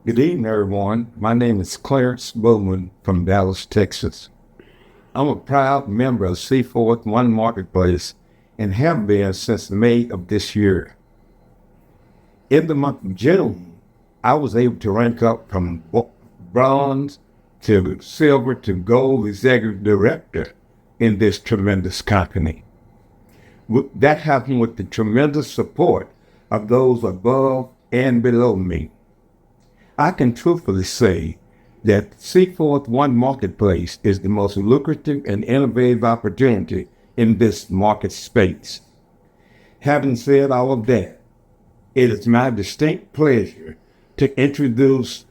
Good evening, everyone. My name is Clarence Bowman from Dallas, Texas. I'm a proud member of Seaforth One Marketplace and have been since May of this year. In the month of June, I was able to rank up from bronze to silver to gold executive director in this tremendous company. That happened with the tremendous support of those above and below me. I can truthfully say that Seaforth One Marketplace is the most lucrative and innovative opportunity in this market space. Having said all of that, it is my distinct pleasure to introduce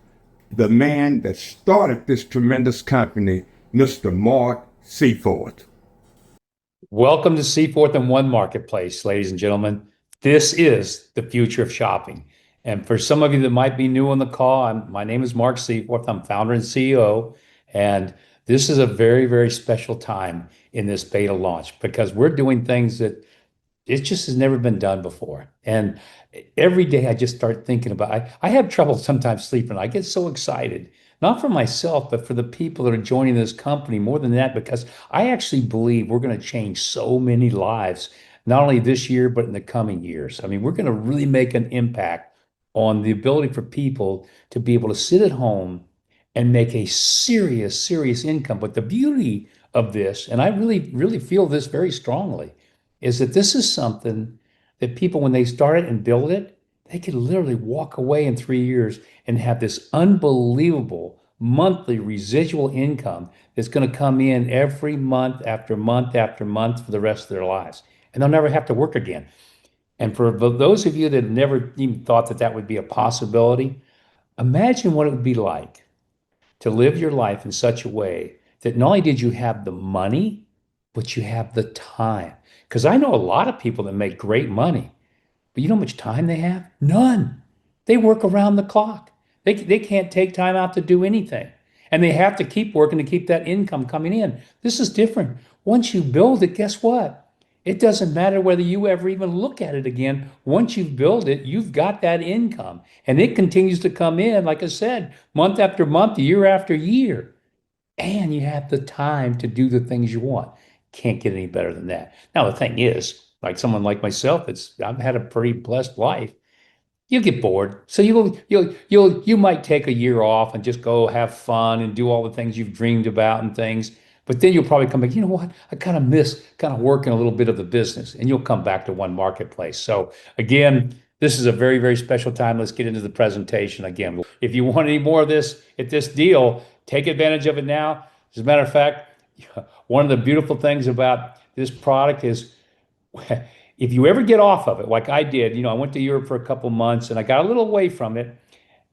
the man that started this tremendous company, Mr. Mark Seaforth. Welcome to Seaforth and One Marketplace, ladies and gentlemen. This is the future of shopping. And for some of you that might be new on the call, my name is Mark Seaforth. I'm founder and CEO. And this is a very, very special time in this beta launch because we're doing things that it just has never been done before. And every day I just start thinking about I have trouble sometimes sleeping. I get so excited, not for myself, but for the people that are joining this company. More than that, because I actually believe we're going to change so many lives, not only this year, but in the coming years. I mean, we're going to really make an impact on the ability for people to be able to sit at home and make a serious, serious income. But the beauty of this, and I really, really feel this very strongly, is that this is something that people, when they start it and build it, they could literally walk away in 3 years and have this unbelievable monthly residual income that's going to come in every month after month after month for the rest of their lives. And they'll never have to work again. And for those of you that never even thought that that would be a possibility, imagine what it would be like to live your life in such a way that not only did you have the money, but you have the time. Because I know a lot of people that make great money, but you know how much time they have? None. They work around the clock. They can't take time out to do anything. And they have to keep working to keep that income coming in. This is different. Once you build it, guess what? It doesn't matter whether you ever even look at it again. Once you build it, you've got that income. And it continues to come in, like I said, month after month, year after year. And you have the time to do the things you want. Can't get any better than that. Now, the thing is, like someone like myself, I've had a pretty blessed life. You get bored. So you might take a year off and just go have fun and do all the things you've dreamed about and things. But then you'll probably come back, you know what? I kind of miss kind of working a little bit of the business. And you'll come back to One Marketplace. So again, this is a very, very special time. Let's get into the presentation again. If you want any more of this at this deal, take advantage of it now. As a matter of fact, one of the beautiful things about this product is if you ever get off of it, like I did, I went to Europe for a couple months and I got a little away from it.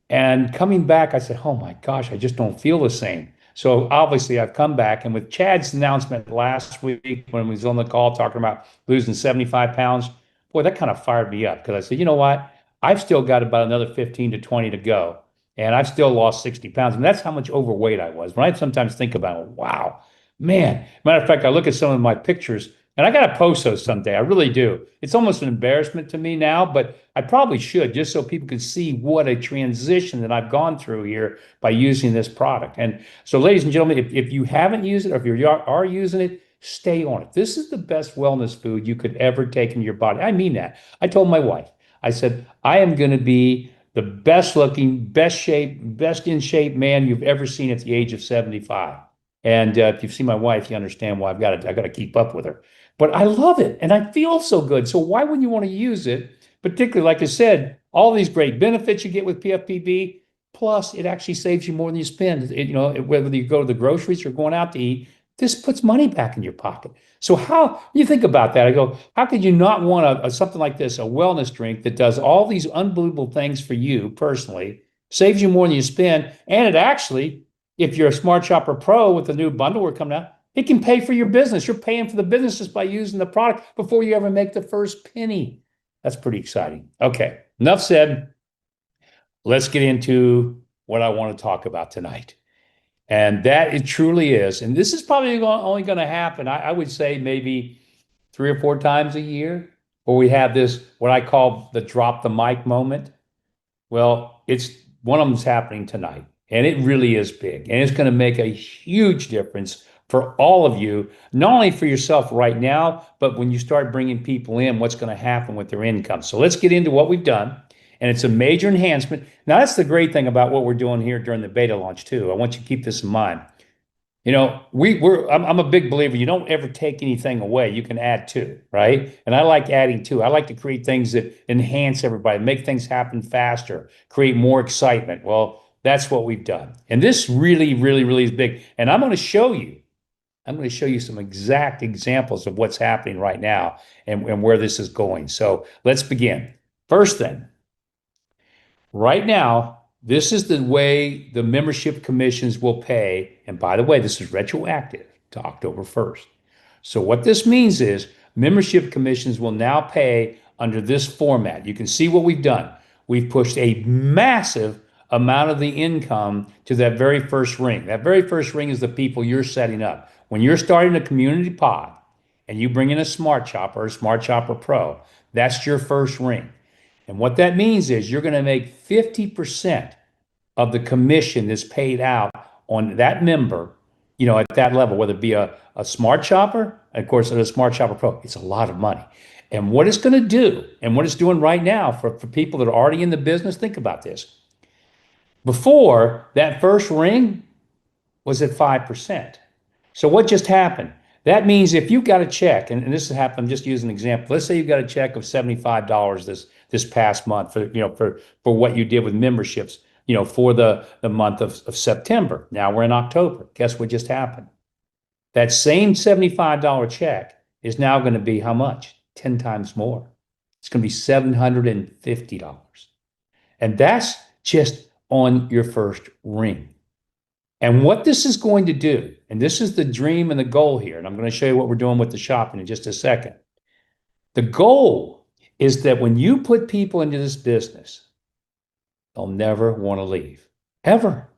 And coming back, I said, oh my gosh, I just don't feel the same. So obviously, I've come back. And with Chad's announcement last week when he was on the call talking about losing 75 pounds, boy, that kind of fired me up because I said, you know what? I've still got about another 15 to 20 to go. And I've still lost 60 pounds. And that's how much overweight I was. When I sometimes think about it, wow, man. Matter of fact, I look at some of my pictures and I got to post those someday. I really do. It's almost an embarrassment to me now, but I probably should just so people can see what a transition that I've gone through here by using this product. And so, ladies and gentlemen, if you haven't used it or if you are using it, stay on it. This is the best wellness food you could ever take into your body. I mean that. I told my wife, I said, I am going to be the best looking, best shape, best in shape man you've ever seen at the age of 75. And if you've seen my wife, you understand why I got to keep up with her. But I love it and I feel so good. So why wouldn't you want to use it? Particularly, like I said, all these great benefits you get with PFPB, plus it actually saves you more than you spend. Whether you go to the groceries or going out to eat, this puts money back in your pocket. So how you think about that? I go, how could you not want something like this, a wellness drink that does all these unbelievable things for you personally, saves you more than you spend, and it actually, if you're a Smart Shopper Pro with the new bundle we're coming out, it can pay for your business. You're paying for the business just by using the product before you ever make the first penny. That's pretty exciting. Okay, enough said. Let's get into what I want to talk about tonight. And that it truly is. And this is probably only going to happen, I would say, maybe 3 or 4 times a year, where we have this, what I call the drop the mic moment. Well, it's one of them's happening tonight, and it really is big, and it's going to make a huge difference for all of you, not only for yourself right now, but when you start bringing people in, what's going to happen with their income. So let's get into what we've done, and it's a major enhancement. Now, that's the great thing about what we're doing here during the beta launch too. I want you to keep this in mind. I'm a big believer. You don't ever take anything away. You can add to, right? And I like adding to. I like to create things that enhance everybody, make things happen faster, create more excitement. Well, that's what we've done. And this really, really, really is big. And I'm going to show you some exact examples of what's happening right now and where this is going. So let's begin. First thing, right now, this is the way the membership commissions will pay. And by the way, this is retroactive to October 1st. So what this means is membership commissions will now pay under this format. You can see what we've done. We've pushed a massive amount of the income to that very first ring. That very first ring is the people you're setting up. When you're starting a community pod and you bring in a Smart Shopper or Smart Shopper Pro, that's your first ring. And what that means is you're going to make 50% of the commission that's paid out on that member, at that level, whether it be a Smart Shopper, and of course, a Smart Shopper Pro. It's a lot of money. And what it's going to do, and what it's doing right now for people that are already in the business, think about this. Before, that first ring was at 5%. So what just happened? That means if you got a check, and this has happened, just use an example. Let's say you got a check of $75 this past month for what you did with memberships, for the month of September. Now we're in October. Guess what just happened? That same $75 check is now going to be how much? 10 times more. It's going to be $750. And that's just on your first ring. And what this is going to do, and this is the dream and the goal here, and I'm going to show you what we're doing with the shopping in just a second. The goal is that when you put people into this business, they'll never want to leave, ever.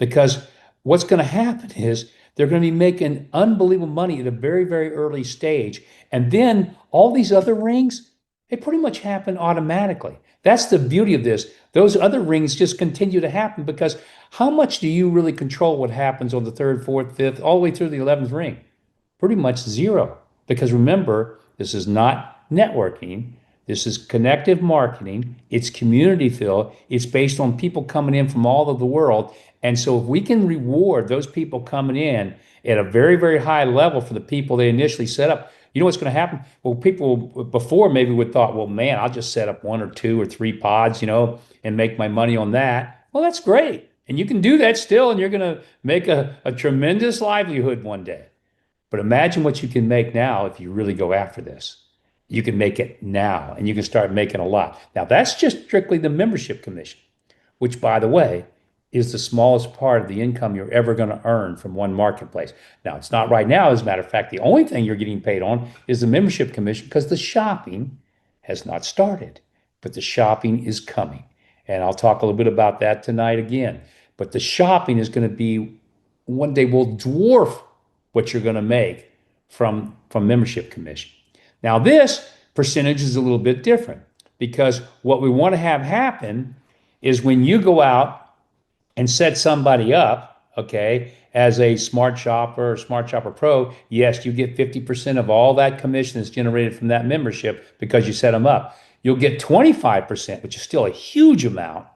Because what's going to happen is they're going to be making unbelievable money at a very, very early stage. And then all these other rings, they pretty much happen automatically. That's the beauty of this. Those other rings just continue to happen because how much do you really control what happens on the third, fourth, fifth, all the way through the 11th ring? Pretty much zero. Because remember, this is not networking. This is connective marketing. It's community fill. It's based on people coming in from all over the world. And so if we can reward those people coming in at a very, very high level for the people they initially set up, you know what's going to happen? Well, people before maybe would thought, well, man, I'll just set up 1 or 2 or 3 pods, and make my money on that. Well, that's great. And you can do that still, and you're going to make a tremendous livelihood one day. But imagine what you can make now if you really go after this. You can make it now, and you can start making a lot. Now, that's just strictly the membership commission, which, by the way, is the smallest part of the income you're ever going to earn from one marketplace. Now, it's not right now. As a matter of fact, the only thing you're getting paid on is the membership commission because the shopping has not started, but the shopping is coming. And I'll talk a little bit about that tonight again. But the shopping is going to be one day will dwarf what you're going to make from membership commission. Now, this percentage is a little bit different because what we want to have happen is when you go out and set somebody up, okay, as a Smart Shopper or Smart Shopper Pro, yes, you get 50% of all that commission that's generated from that membership because you set them up. You'll get 25%, which is still a huge amount,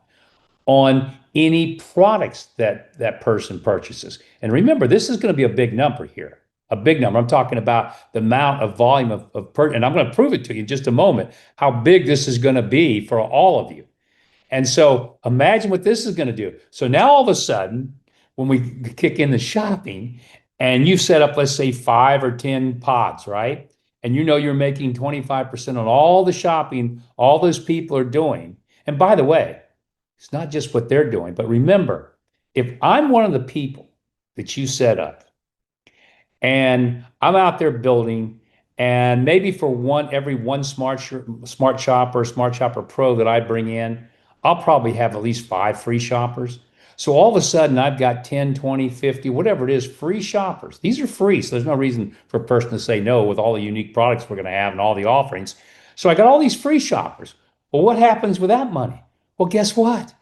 on any products that person purchases. And remember, this is going to be a big number here. A big number. I'm talking about the amount of volume and I'm going to prove it to you in just a moment, how big this is going to be for all of you. And so imagine what this is going to do. So now all of a sudden, when we kick in the shopping and you set up, let's say 5 or 10 pods, right? And you're making 25% on all the shopping all those people are doing. And by the way, it's not just what they're doing, but remember, if I'm one of the people that you set up and I'm out there building, and maybe for every one Smart Shopper, Smart Shopper Pro that I bring in, I'll probably have at least 5 free shoppers. So all of a sudden I've got 10, 20, 50, whatever it is, free shoppers. These are free. So there's no reason for a person to say no with all the unique products we're going to have and all the offerings. So I got all these free shoppers. Well, what happens with that money? Well, guess what?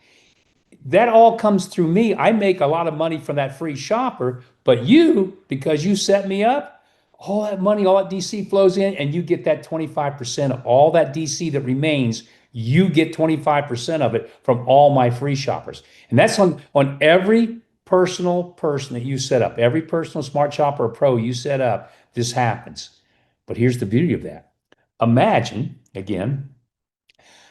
that all comes through me. I make a lot of money from that free shopper, but you, because you set me up, all that money, all that DC flows in, and you get that 25% of all that DC that remains. You get 25% of it from all my free shoppers. And that's on every personal person that you set up, every personal smart shopper or pro you set up, this happens. But here's the beauty of that. Imagine, again,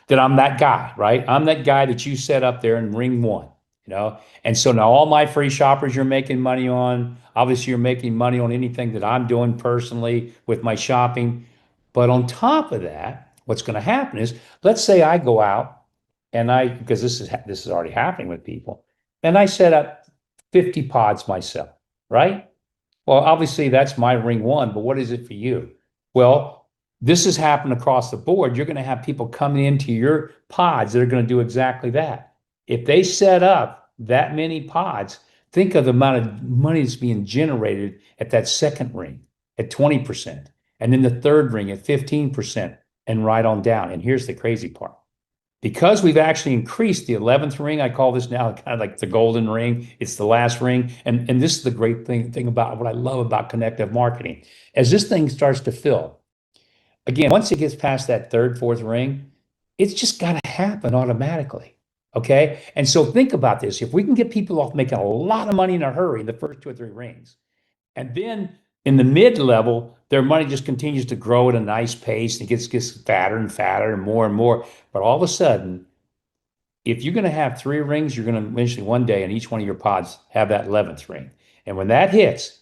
that I'm that guy, right? I'm that guy that you set up there in ring one, you know? And so now all my free shoppers you're making money on, obviously you're making money on anything that I'm doing personally with my shopping. But on top of that, what's going to happen is, let's say I go out and because this is already happening with people, and I set up 50 pods myself, right? Well, obviously that's my ring one, but what is it for you? Well, this has happened across the board. You're going to have people coming into your pods that are going to do exactly that. If they set up that many pods, think of the amount of money that's being generated at that second ring at 20%, and then the third ring at 15%, and right on down. And here's the crazy part. Because we've actually increased the 11th ring, I call this now kind of like the golden ring. It's the last ring. And this is the great thing about what I love about connective marketing. As this thing starts to fill, again, once it gets past that third, fourth ring, it's just got to happen automatically. Okay. And so think about this. If we can get people off making a lot of money in a hurry in the first 2 or 3 rings, and then in the mid level, their money just continues to grow at a nice pace and gets fatter and fatter and more. But all of a sudden, if you're going to have 3 rings, you're going to eventually one day in each one of your pods have that 11th ring. And when that hits,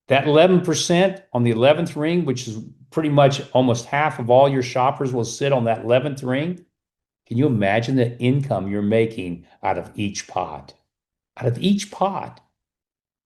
that 11% on the 11th ring, which is pretty much almost half of all your shoppers will sit on that 11th ring. Can you imagine the income you're making out of each pod? Out of each pod.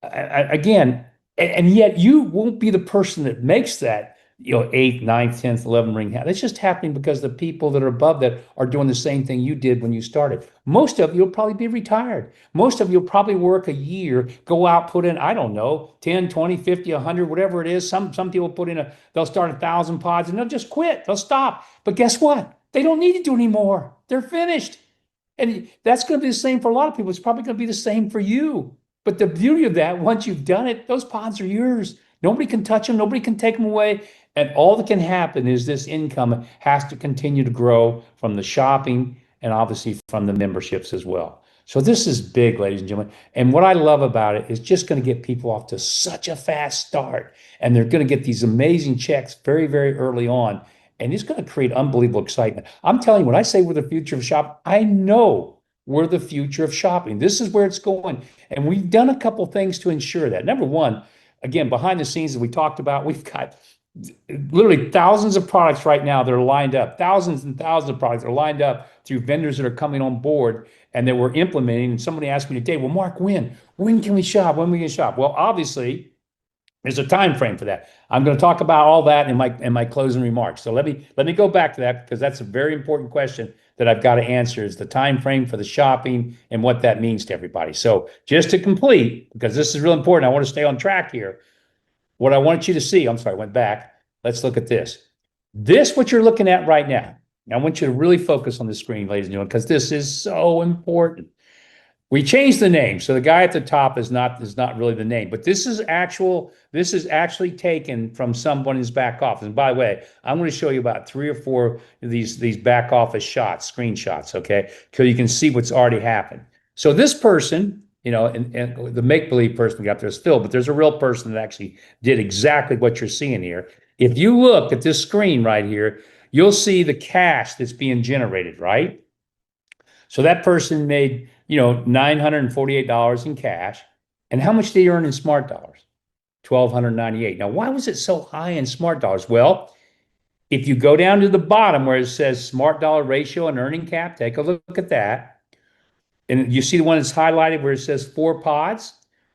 Again, and yet you won't be the person that makes that, 8th, 9th, 10th, 11th ring. That's just happening because the people that are above that are doing the same thing you did when you started. Most of you will probably be retired. Most of you will probably work a year, go out, put in, I don't know, 10, 20, 50, 100, whatever it is. Some people put in they'll start 1,000 pods and they'll just quit. They'll stop. But guess what? They don't need to do anymore. They're finished. And that's going to be the same for a lot of people. It's probably going to be the same for you. But the beauty of that, once you've done it, those pods are yours. Nobody can touch them. Nobody can take them away. And all that can happen is this income has to continue to grow from the shopping and obviously from the memberships as well. So this is big, ladies and gentlemen. And what I love about it is just going to get people off to such a fast start. And they're going to get these amazing checks very, very early on. And it's going to create unbelievable excitement. I'm telling you, when I say we're the future of shopping, I know we're the future of shopping. This is where it's going. And we've done a couple things to ensure that. Number one, again, behind the scenes that we talked about, we've got literally thousands of products right now that are lined up, thousands and thousands of products that are lined up through vendors that are coming on board and that we're implementing. And somebody asked me today, well, Mark, when can we shop? When are we going to shop? Well, obviously, there's a time frame for that. I'm going to talk about all that in my closing remarks. So let me go back to that because that's a very important question that I've got to answer is the time frame for the shopping and what that means to everybody. So just to complete, because this is real important, I want to stay on track here. What I want you to see, I'm sorry, I went back. Let's look at this. This, what you're looking at right now. I want you to really focus on the screen, ladies and gentlemen, because this is so important. We changed the name, so the guy at the top is not really the name, but this is actually taken from someone's back office. And by the way, I'm going to show you about 3 or 4 of these back office shots, screenshots, okay? So you can see what's already happened. So this person, and the make-believe person we got there is Phil, but there's a real person that actually did exactly what you're seeing here. If you look at this screen right here, you'll see the cash that's being generated, right? So that person made, $948 in cash. And how much did he earn in smart dollars? $1,298. Now, why was it so high in smart dollars? Well, if you go down to the bottom where it says smart dollar ratio and earning cap, take a look at that. And you see the one that's highlighted where it says 4 pods.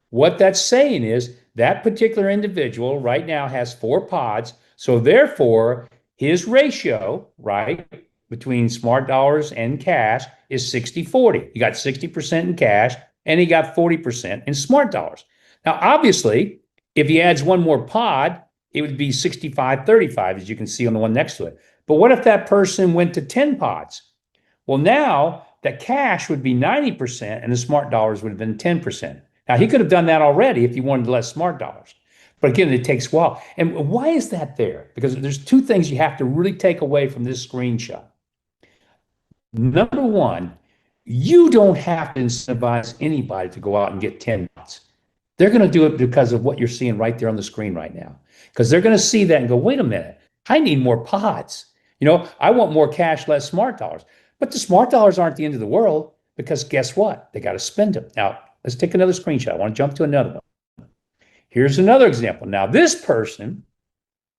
What that's saying is that particular individual right now has 4 pods. So therefore, his ratio, right, between smart dollars and cash is 60-40. He got 60% in cash and he got 40% in smart dollars. Now, obviously, if he adds one more pod, it would be 65-35, as you can see on the one next to it. But what if that person went to 10 pods? Well, now that cash would be 90% and the smart dollars would have been 10%. Now, he could have done that already if he wanted less smart dollars. But again, it takes a while. And why is that there? Because there's two things you have to really take away from this screenshot. Number one, you don't have to incentivize anybody to go out and get 10 pods. They're going to do it because of what you're seeing right there on the screen right now. Because they're going to see that and go, wait a minute, I need more pods. I want more cash, less smart dollars. But the smart dollars aren't the end of the world, because guess what? They got to spend them. Now, let's take another screenshot. I want to jump to another one. Here's another example. Now, this person,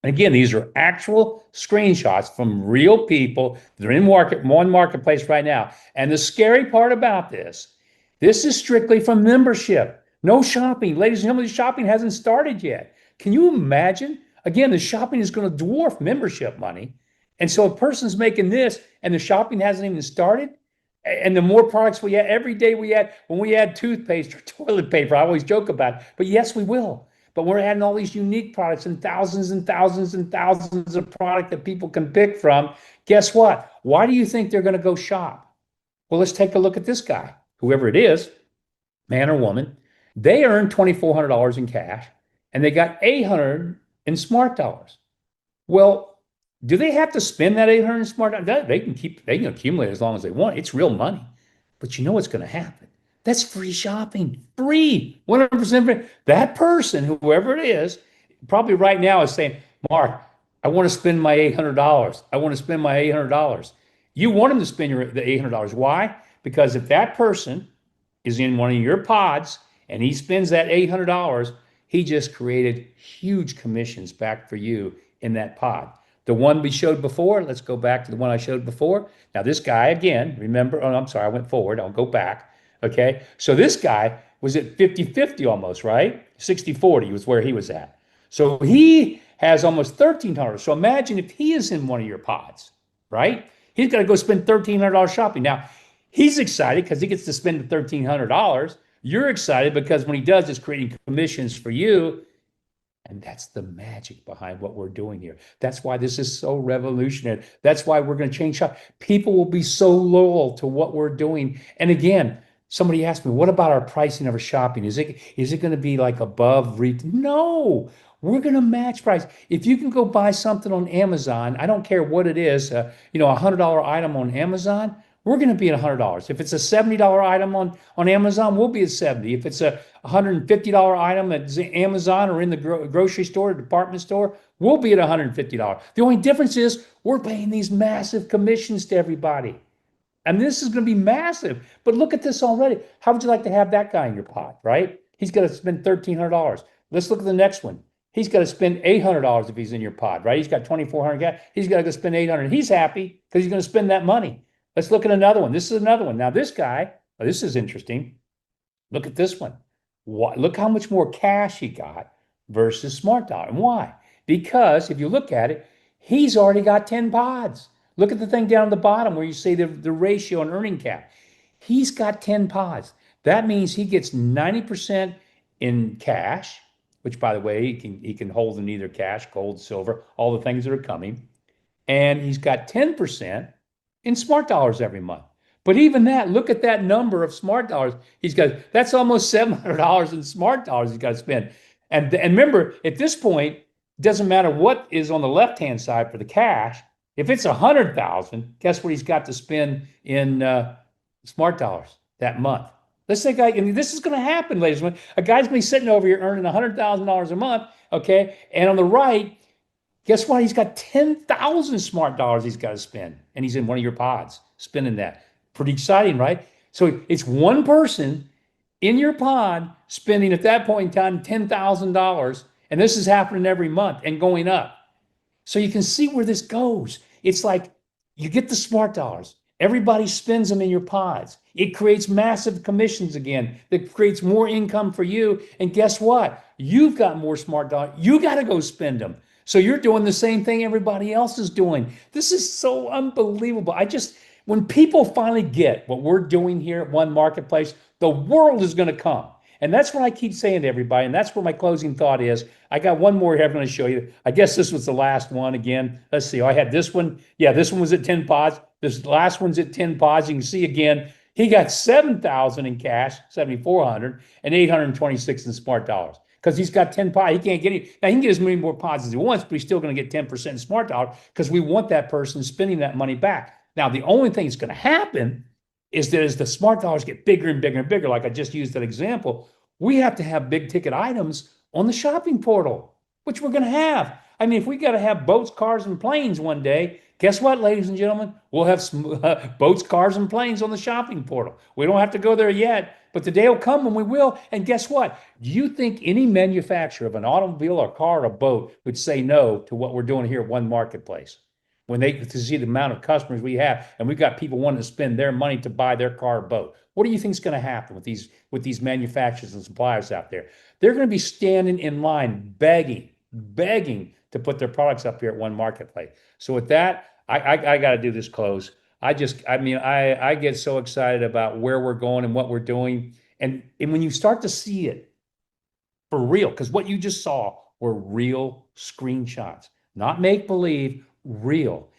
again, these are actual screenshots from real people. They're in one marketplace right now. And the scary part about this is strictly from membership. No shopping. Ladies and gentlemen, the shopping hasn't started yet. Can you imagine? Again, the shopping is going to dwarf membership money. And so a person's making this and the shopping hasn't even started. And the more products we add, every day when we add toothpaste or toilet paper, I always joke about it, but yes, we will. But we're adding all these unique products and thousands and thousands and thousands of product that people can pick from. Guess what? Why do you think they're going to go shop? Well, let's take a look at this guy, whoever it is, man or woman. They earned $2,400 in cash and they got $800 in smart dollars. Well, do they have to spend that $800 in smart dollars? They can accumulate as long as they want. It's real money. But you know what's going to happen? That's free shopping. Free. 100% free. That person, whoever it is, probably right now is saying, Mark, I want to spend my $800. I want to spend my $800. You want them to spend the $800. Why? Because if that person is in one of your pods and he spends that $800, he just created huge commissions back for you in that pod. The one we showed before, let's go back to the one I showed before. Now, this guy, again, remember, I'm sorry, I went forward. I'll go back. Okay. So this guy was at 50-50 almost, right? 60-40 was where he was at. So he has almost $1,300. So imagine if he is in one of your pods, right? He's got to go spend $1,300 shopping. Now, he's excited because he gets to spend the $1,300. You're excited because when he does, it's creating commissions for you. And that's the magic behind what we're doing here. That's why this is so revolutionary. That's why we're going to change shop. People will be so loyal to what we're doing. And again, somebody asked me, what about our pricing of our shopping? Is it going to be like above retail? No, we're going to match price. If you can go buy something on Amazon, I don't care what it is, a $100 item on Amazon, we're going to be at $100. If it's a $70 item on Amazon, we'll be at $70. If it's a $150 item at Amazon or in the grocery store, department store, we'll be at $150. The only difference is we're paying these massive commissions to everybody. And this is going to be massive. But look at this already. How would you like to have that guy in your pot, right? He's got to spend $1,300. Let's look at the next one. He's got to spend $800 if he's in your pod, right? He's got $2,400. He's got to go spend $800. He's happy because he's going to spend that money. Let's look at another one. This is another one. Now, this guy, this is interesting. Look at this one. Look how much more cash he got versus smart dollar. And why? Because if you look at it, he's already got 10 pods. Look at the thing down at the bottom where you see the ratio and earning cap. He's got 10 pods. That means he gets 90% in cash, which, by the way, he can hold in either cash, gold, silver, all the things that are coming. And he's got 10% in smart dollars every month. But even that, look at that number of smart dollars. That's almost $700 in smart dollars he's got to spend. And remember, at this point, it doesn't matter what is on the left-hand side for the cash. If it's $100,000, guess what he's got to spend in smart dollars that month? Let's say, and this is going to happen, ladies and gentlemen. A guy's going to be sitting over here earning $100,000 a month, okay? And on the right, guess what? He's got 10,000 smart dollars he's got to spend. And he's in one of your pods spending that. Pretty exciting, right? So it's one person in your pod spending at that point in time $10,000. And this is happening every month and going up. So you can see where this goes. It's like you get the smart dollars. Everybody spends them in your pods. It creates massive commissions again. That creates more income for you. And guess what? You've got more smart dollars. You got to go spend them. So you're doing the same thing everybody else is doing. This is so unbelievable. When people finally get what we're doing here at One Marketplace, the world is going to come. And that's what I keep saying to everybody. And that's where my closing thought is. I got one more here I'm going to show you. I guess this was the last one again. Let's see. I had this one. Yeah, this one was at 10 pods. This last one's at 10 pods. You can see again, he got 7,000 in cash, 7,400, and 826 in smart dollars. Because he's got 10 pods. He can't get any. Now he can get as many more pods as he wants, but he's still going to get 10% in smart dollars because we want that person spending that money back. Now, the only thing that's going to happen is that as the smart dollars get bigger and bigger and bigger, like I just used that example, we have to have big ticket items on the shopping portal, which we're going to have. I mean, if we got to have boats, cars, and planes one day, guess what, ladies and gentlemen? We'll have boats, cars, and planes on the shopping portal. We don't have to go there yet, but the day will come when we will. And guess what? Do you think any manufacturer of an automobile or car or a boat would say no to what we're doing here at One Marketplace? When they to see the amount of customers we have, and we've got people wanting to spend their money to buy their car or boat. What do you think is going to happen with these manufacturers and suppliers out there? They're going to be standing in line, begging to put their products up here at One Marketplace. So with that, I got to do this close. I get so excited about where we're going and what we're doing, and when you start to see it for real, because what you just saw were real screenshots, not make believe. Real.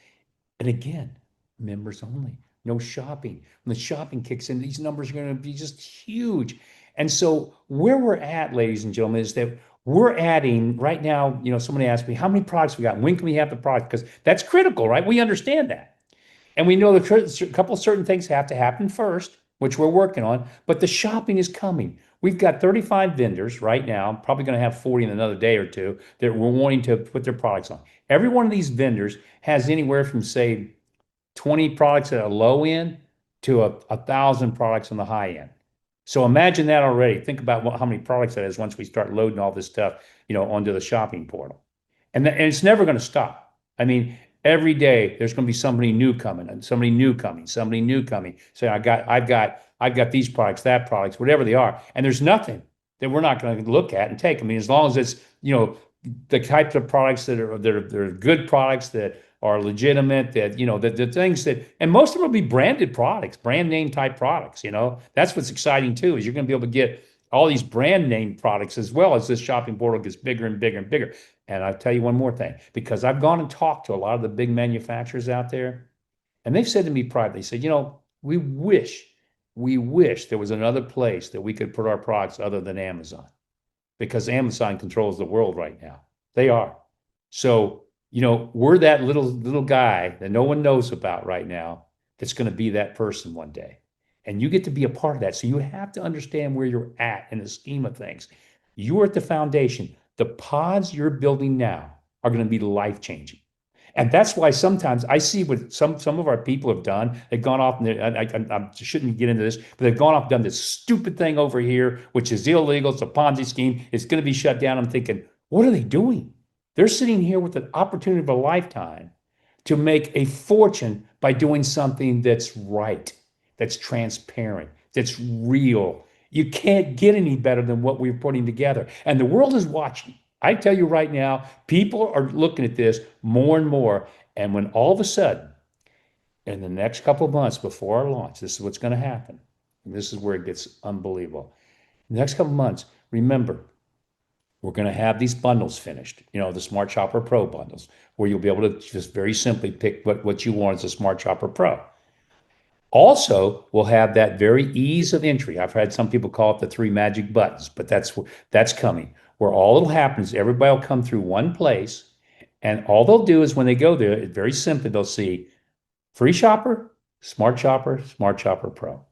And again, members only, no shopping. When the shopping kicks in, these numbers are going to be just huge. And so where we're at, ladies and gentlemen, is that we're adding right now, somebody asked me, how many products we got? When can we have the product? Because that's critical, right? We understand that. And we know a couple of certain things have to happen first, which we're working on, but the shopping is coming. We've got 35 vendors right now, probably going to have 40 in another day or two, that we're wanting to put their products on. Every one of these vendors has anywhere from, say, 20 products at a low end to 1,000 products on the high end. So imagine that already. Think about how many products that is once we start loading all this stuff, onto the shopping portal. And it's never going to stop. I mean, every day there's going to be somebody new coming and somebody new coming. Say, I've got these products, that products, whatever they are. And there's nothing that we're not going to look at and take. I mean, as long as it's, the types of products that are good products that are legitimate, that, the things that, and most of them will be branded products, brand name type products, that's what's exciting too, is you're going to be able to get all these brand name products as well as this shopping portal gets bigger and bigger and bigger. And I'll tell you one more thing, because I've gone and talked to a lot of the big manufacturers out there, and they've said to me privately, they said, we wish there was another place that we could put our products other than Amazon, because Amazon controls the world right now. They are. So, we're that little guy that no one knows about right now that's going to be that person one day. And you get to be a part of that. So you have to understand where you're at in the scheme of things. You are at the foundation. The pods you're building now are going to be life-changing. And that's why sometimes I see what some of our people have done. They've gone off, and I shouldn't get into this, but they've gone off and done this stupid thing over here, which is illegal. It's a Ponzi scheme. It's going to be shut down. I'm thinking, what are they doing? They're sitting here with an opportunity of a lifetime to make a fortune by doing something that's right, that's transparent, that's real. You can't get any better than what we're putting together. And the world is watching. I tell you right now, people are looking at this more and more. And when all of a sudden, in the next couple of months before our launch, this is what's going to happen. And this is where it gets unbelievable. The next couple of months, remember, we're going to have these bundles finished, the Smart Shopper Pro bundles, where you'll be able to just very simply pick what you want as a Smart Shopper Pro. Also, we'll have that very ease of entry. I've had some people call it the 3 magic buttons, but that's coming. Where all that'll happen is everybody will come through one place, and all they'll do is when they go there, very simply, they'll see Free Shopper, Smart Shopper Pro.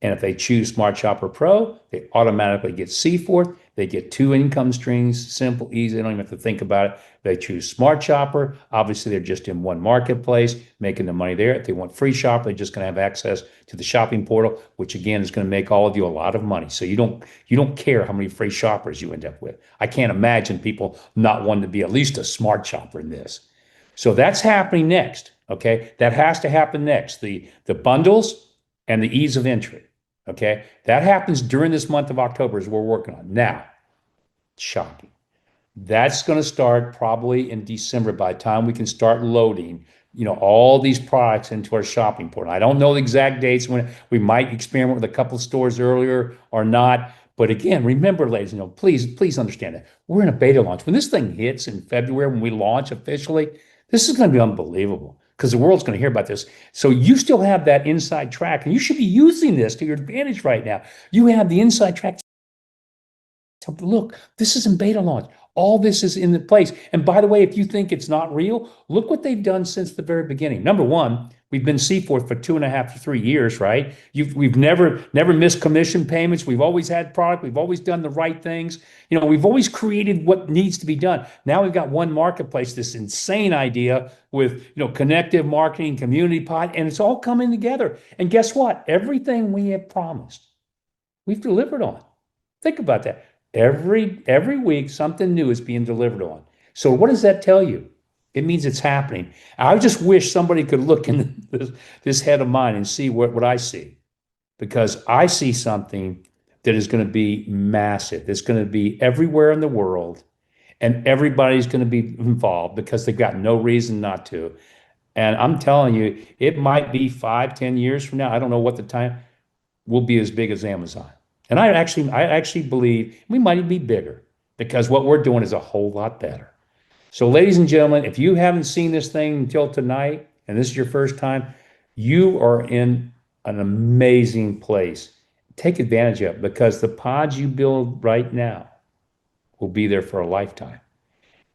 And if they choose Smart Shopper Pro, they automatically get Seaforth. They get 2 income streams, simple, easy. They don't even have to think about it. They choose Smart Shopper. Obviously, they're just in One Marketplace, making the money there. If they want Free Shopper, they're just going to have access to the shopping portal, which again is going to make all of you a lot of money. So you don't care how many free shoppers you end up with. I can't imagine people not wanting to be at least a Smart Shopper in this. So that's happening next. Okay, that has to happen next. The bundles and the ease of entry. Okay, that happens during this month of October, is what we're working on. Now, shopping. That's going to start probably in December, by the time we can start loading, all these products into our shopping portal. I don't know the exact dates when we might experiment with a couple of stores earlier or not. But again, remember, ladies and gentlemen, please understand that we're in a beta launch. When this thing hits in February, when we launch officially, this is going to be unbelievable. because the world's going to hear about this. So you still have that inside track, and you should be using this to your advantage right now. You have the inside track. Look, this is in beta launch. All this is in the place. And by the way, if you think it's not real, look what they've done since the very beginning. Number one, we've been Seaforth for 2.5 to 3 years, right? We've never missed commission payments. We've always had product. We've always done the right things. We've always created what needs to be done. Now we've got one marketplace, this insane idea with, connective marketing, community pod, and it's all coming together. And guess what? Everything we have promised, we've delivered on. Think about that. Every week, something new is being delivered on. So what does that tell you? It means it's happening. I just wish somebody could look in this head of mine and see what I see, because I see something that is going to be massive. It's going to be everywhere in the world, and everybody's going to be involved because they've got no reason not to. And I'm telling you, it might be 5-10 years from now. I don't know what the time will be as big as Amazon. And I actually believe we might even be bigger, because what we're doing is a whole lot better. So, ladies and gentlemen, if you haven't seen this thing until tonight, and this is your first time, you are in an amazing place. Take advantage of it, because the pods you build right now will be there for a lifetime.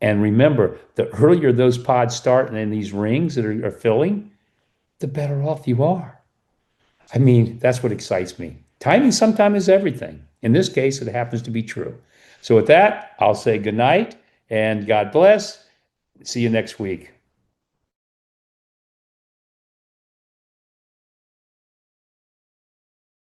And remember, the earlier those pods start and then these rings that are filling, the better off you are. I mean, that's what excites me. Timing sometimes is everything. In this case, it happens to be true. So with that, I'll say good night and God bless. See you next week.